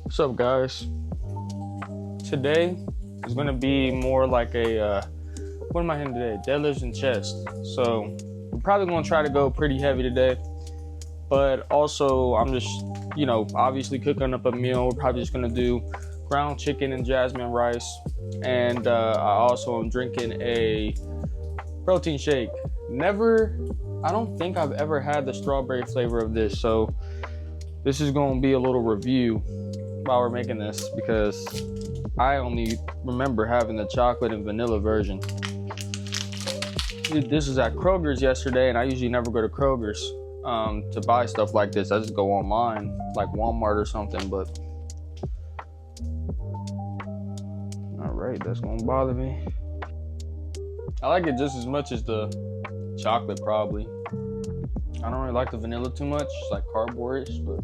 What's up, guys? Today is gonna be more like a what am I hitting today? Deadlifts and chest. So I'm probably gonna try to go pretty heavy today, but also I'm just, obviously cooking up a meal. We're probably just gonna do ground chicken and jasmine rice, and I also am drinking a protein shake. I don't think I've ever had the strawberry flavor of this, so this is gonna be a little review while we're making this, because I only remember having the chocolate and vanilla version. This was at Kroger's yesterday, and I usually never go to Kroger's to buy stuff like this. I just go online, like Walmart or something, but all right, that's gonna bother me. I like it just as much as the chocolate, probably. I don't really like the vanilla too much. It's like cardboard-ish, but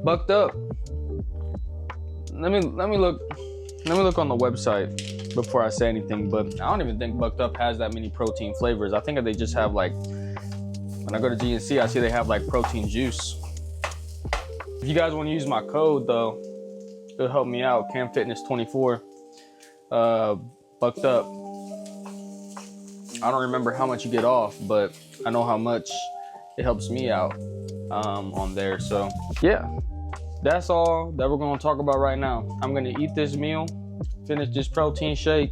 bucked up. Let me look on the website before I say anything, but I don't even think Bucked Up has that many protein flavors. I think they just have, like, when I go to GNC, I see they have like protein juice. If you guys want to use my code though, it'll help me out. CamFitness24. Bucked Up. I don't remember how much you get off, but I know how much it helps me out on there. So yeah, that's all that we're going to talk about right now. I'm going to eat this meal, finish this protein shake,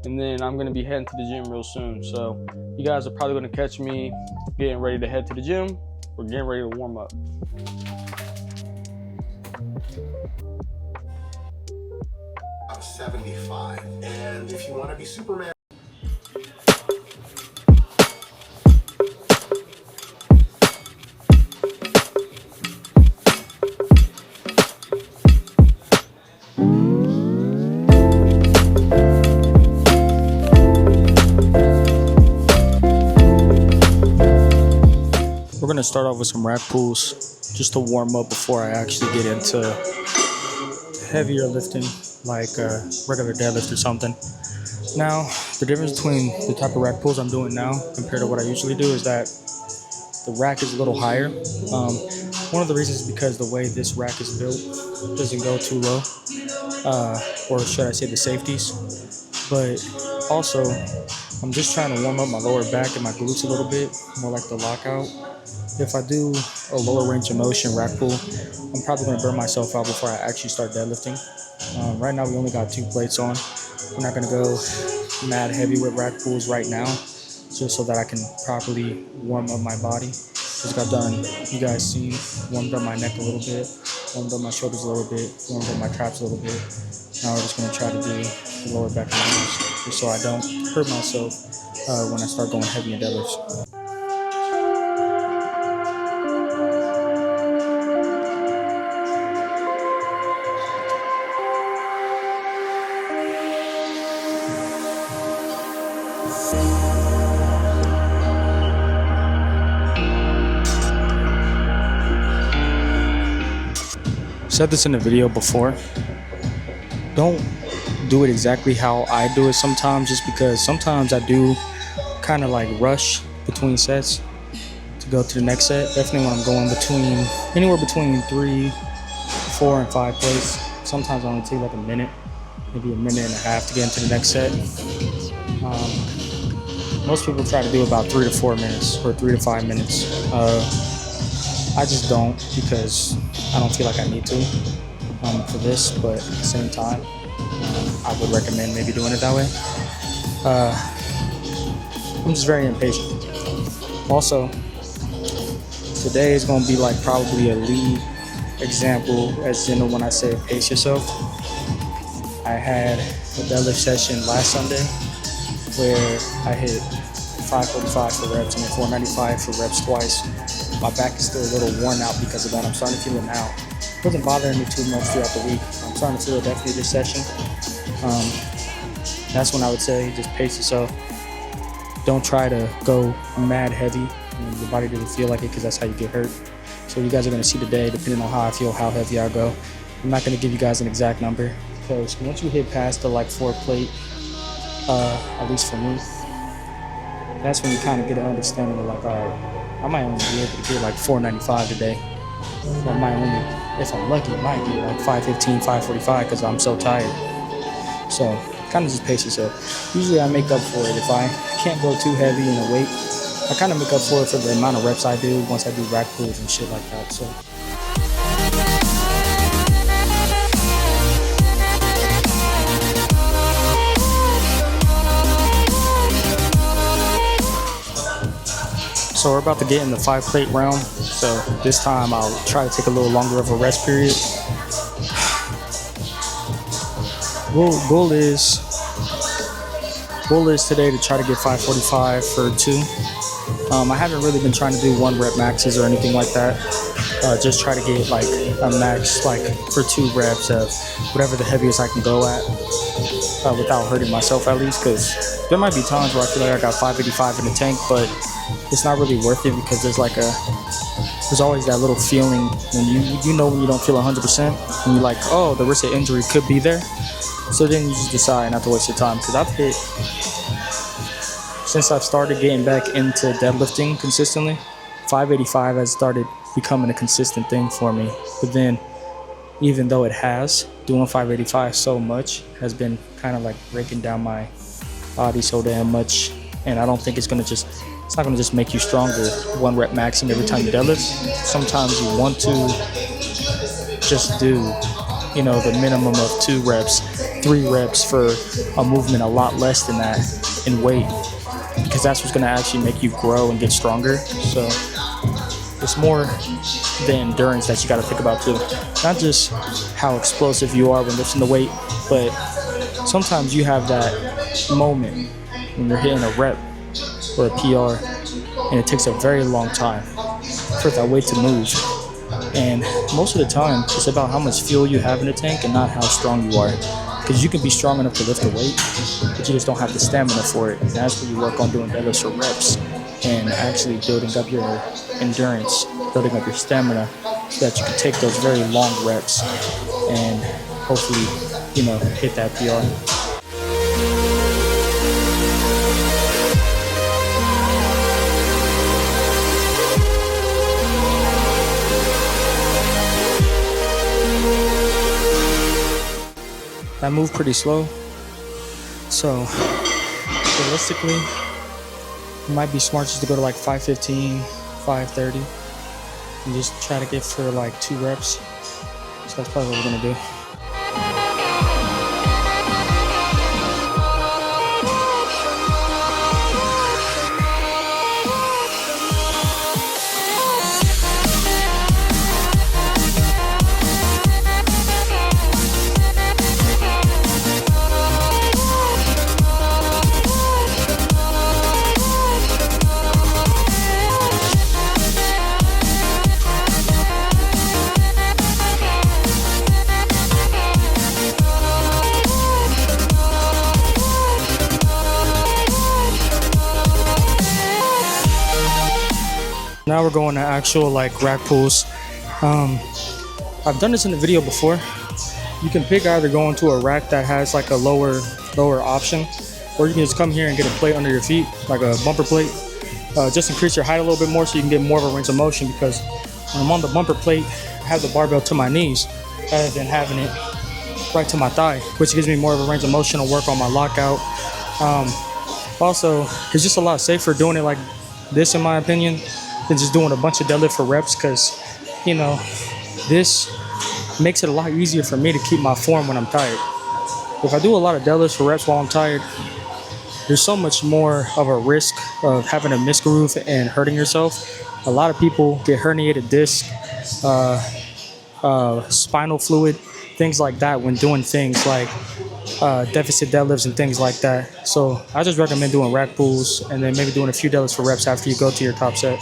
and then I'm going to be heading to the gym real soon. So you guys are probably going to catch me getting ready to head to the gym or getting ready to warm up. I'm 75, and if you want to be Superman. We're gonna start off with some rack pulls just to warm up before I actually get into heavier lifting, like regular deadlift or something. Now, the difference between the type of rack pulls I'm doing now compared to what I usually do is that the rack is a little higher. One of the reasons is because the way this rack is built doesn't go too low, or should I say the safeties. But also, I'm just trying to warm up my lower back and my glutes a little bit, more like the lockout. If I do a lower range of motion rack pull, I'm probably going to burn myself out before I actually start deadlifting. Right now we only got 2 plates on. We're not going to go mad heavy with rack pulls right now, just so that I can properly warm up my body. Just got done, you guys seen, warmed up my neck a little bit, warmed up my shoulders a little bit, warmed up my traps a little bit. Now we're just going to try to do the lower back and glutes, just so I don't hurt myself when I start going heavy in deadlifts. Said this in the video before, don't do it exactly how I do it sometimes, just because sometimes I do kind of like rush between sets to go to the next set. Definitely when I'm going anywhere between 3, 4, and 5 plates. Sometimes I only take like a minute, maybe a minute and a half to get into the next set. Most people try to do about 3 to 4 minutes or 3 to 5 minutes. I just don't, because I don't feel like I need to for this, but at the same time, I would recommend maybe doing it that way. I'm just very impatient. Also, today is going to be like probably a lead example, as in when I say pace yourself. I had a deadlift session last Sunday where I hit 545 for reps and then 495 for reps twice. My back is still a little worn out because of that. I'm starting to feel it now. It wasn't bothering me too much throughout the week. I'm starting to feel it definitely this session. That's when I would say just pace yourself. Don't try to go mad heavy and your body doesn't feel like it, because that's how you get hurt. So you guys are going to see today, depending on how I feel, how heavy I go. I'm not going to give you guys an exact number, because once you hit past the like 4 plate, at least for me, that's when you kind of get an understanding of like, all right, I might only be able to get like 495 today. So I might only, if I'm lucky, might get like 515, 545 because I'm so tired. So kind of just pace yourself. Usually I make up for it. If I can't go too heavy in the weight, I kind of make up for it for the amount of reps I do once I do rack pulls and shit like that. So. So we're about to get in the 5-plate realm. So this time I'll try to take a little longer of a rest period. Goal is today to try to get 545 for 2. I haven't really been trying to do 1 rep maxes or anything like that. Just try to get like a max like for 2 reps of whatever the heaviest I can go at without hurting myself at least, because there might be times where I feel like I got 585 in the tank, but it's not really worth it because there's always that little feeling when you know when you don't feel 100% and you're like, oh, the risk of injury could be there. So then you just decide not to waste your time, because since I've started getting back into deadlifting consistently, 585 has started becoming a consistent thing for me. But then, even though it has, doing 585 so much has been kind of like breaking down my body so damn much, and I don't think it's not gonna just make you stronger 1 rep maxing every time you deadlift. Sometimes you want to just do, the minimum of 2 reps, 3 reps for a movement a lot less than that in weight, because that's what's gonna actually make you grow and get stronger. So it's more the endurance that you gotta think about too. Not just how explosive you are when lifting the weight, but sometimes you have that moment when you're hitting a rep or a PR and it takes a very long time for that weight to move. And most of the time, it's about how much fuel you have in the tank and not how strong you are. Because you can be strong enough to lift the weight, but you just don't have the stamina for it. And that's where you work on doing deadlifts or reps and actually building up your endurance, building up your stamina, so that you can take those very long reps and hopefully, hit that PR. I move pretty slow, so realistically, it might be smart just to go to like 515, 530, and just try to get for like 2 reps. So that's probably what we're gonna do. Now we're going to actual like rack pulls. I've done this in the video before. You can pick either going to a rack that has like a lower option, or you can just come here and get a plate under your feet, like a bumper plate. Just increase your height a little bit more so you can get more of a range of motion, because when I'm on the bumper plate, I have the barbell to my knees rather than having it right to my thigh, which gives me more of a range of motion to work on my lockout. Also, it's just a lot safer doing it like this, in my opinion, than just doing a bunch of deadlift for reps, because this makes it a lot easier for me to keep my form when I'm tired. If I do a lot of deadlifts for reps while I'm tired, there's so much more of a risk of having a misgroove and hurting yourself. A lot of people get herniated disc, spinal fluid, things like that when doing things like deficit deadlifts and things like that. So I just recommend doing rack pulls and then maybe doing a few deadlifts for reps after you go to your top set.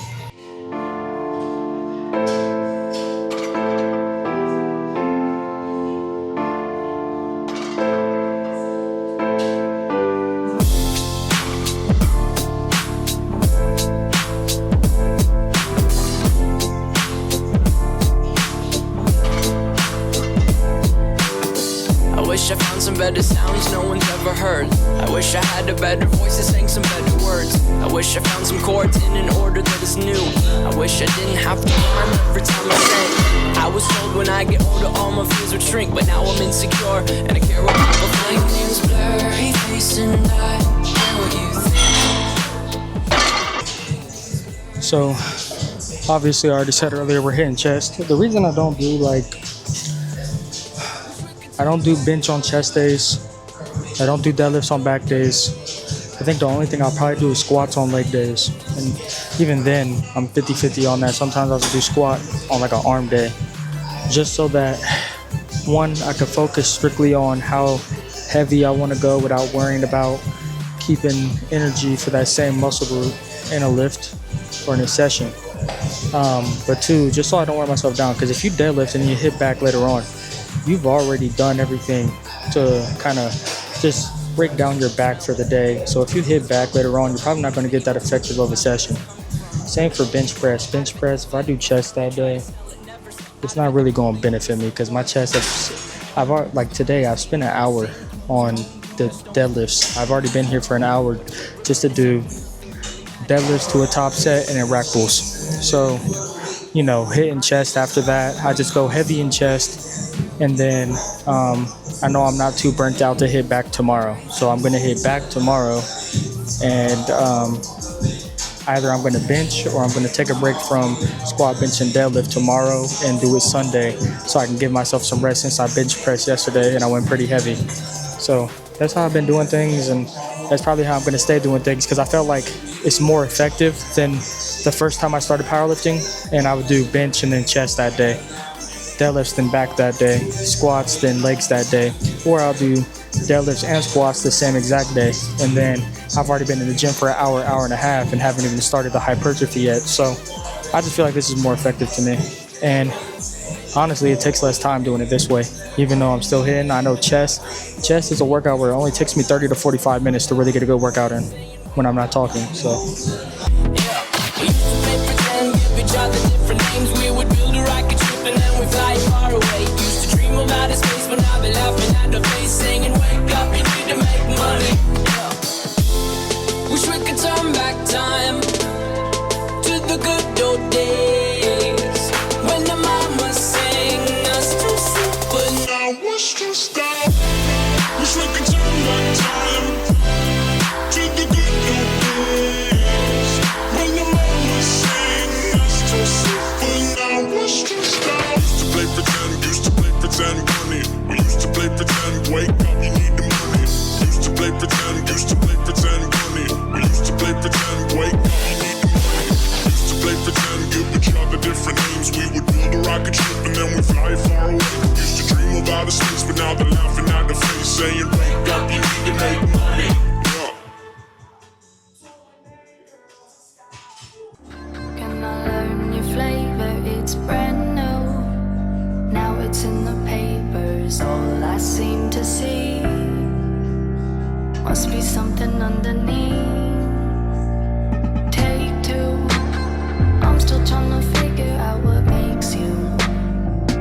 I found some better sounds no one's ever heard. I wish I had a better voice that sang some better words. I wish I found some chords in an order that is new. I wish I didn't have to rhyme every time I sang. I was told when I get older all my fears would shrink, but now I'm insecure and I care what people think. My name's blurry face and I care what you think. So obviously I already said earlier we're hitting chest. The reason I don't do bench on chest days, I don't do deadlifts on back days. I think the only thing I'll probably do is squats on leg days, and even then I'm 50-50 on that. Sometimes I'll do squat on like an arm day, just so that one, I can focus strictly on how heavy I want to go without worrying about keeping energy for that same muscle group in a lift or in a session. But two, just so I don't wear myself down, because if you deadlift and you hit back later on, you've already done everything to kind of just break down your back for the day. So if you hit back later on, you're probably not going to get that effective of a session. Same for bench press. Bench press, if I do chest that day, it's not really going to benefit me, because my chest, like today, I've spent an hour on the deadlifts. I've already been here for an hour just to do deadlifts to a top set and then rack pulls. So, you know, hitting chest after that, I just go heavy in chest, and then I know I'm not too burnt out to hit back tomorrow. So I'm going to hit back tomorrow, and either I'm going to bench or I'm going to take a break from squat, bench, and deadlift tomorrow and do it Sunday, so I can give myself some rest, since I bench pressed yesterday and I went pretty heavy. So that's how I've been doing things, and that's probably how I'm going to stay doing things, because I felt like it's more effective than the first time I started powerlifting, and I would do bench and then chest that day, deadlifts then back that day, squats then legs that day, or I'll do deadlifts and squats the same exact day, and then I've already been in the gym for an hour, hour and a half, and haven't even started the hypertrophy yet. So I just feel like this is more effective to me, and honestly it takes less time doing it this way, even though I'm still hitting. I know chest is a workout where it only takes me 30 to 45 minutes to really get a good workout in when I'm not talking. So We would build a rocket ship and then we fly far away. Used to dream of outer space, but now they're laughing at the face, singing, wake up, you need to make money. Wish we could turn back time to the good old days, when the mama sang us to sleep, but now wish to stop. Wish we could turn back time to the good old days, when the mama sang us to sleep, but now wish to stop. Used to play pretend, money. We used to play pretend, wake up, you need the money. Used to play pretend, money. We used to play pretend, wake up, you need the money. Used to play pretend, give each other different names. We would build a rocket ship and then we fly far away. Used to dream of outer space, but now they're laughing at the face, saying, wake up, you need to make money. Can I learn your flavor? It's brand new. Now it's in the papers, all I seem to see. Must be something underneath. Take two. I'm still trying to figure out what makes you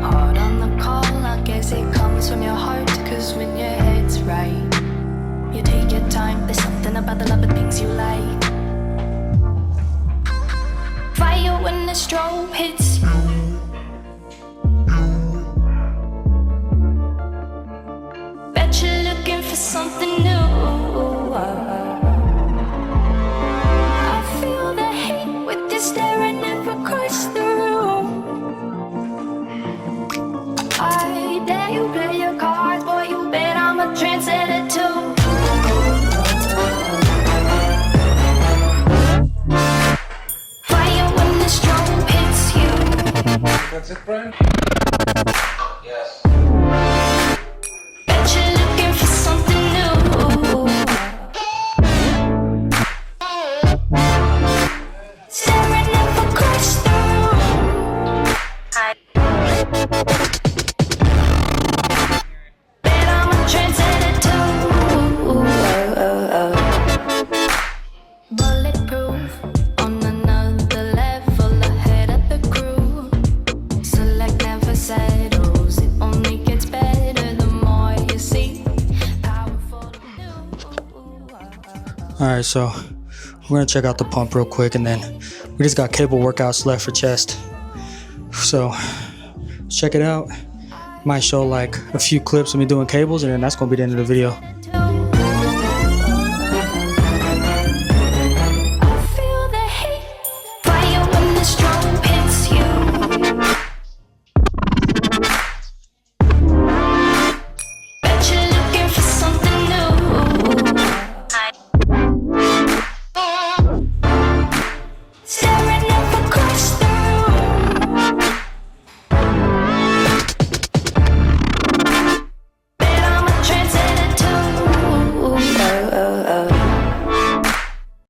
hard on the call. I guess it comes from your heart, cause when your head's right, you take your time. There's something about the love of things you like. Fire when the strobe hits you. Bet you're looking for something new. I feel the hate with you staring across the room. I dare you play your cards, boy, you bet I'm a trendsetter too. That's it, Brian? Yes. Bet you're looking for something new. Staring up across the room. Bet I'm a trendsetter too. Bulletproof, on another level, ahead of the crew. Select never settles, it only right, so we're gonna check out the pump real quick, and then we just got cable workouts left for chest. So let's check it out. Might show like a few clips of me doing cables, and then that's gonna be the end of the video.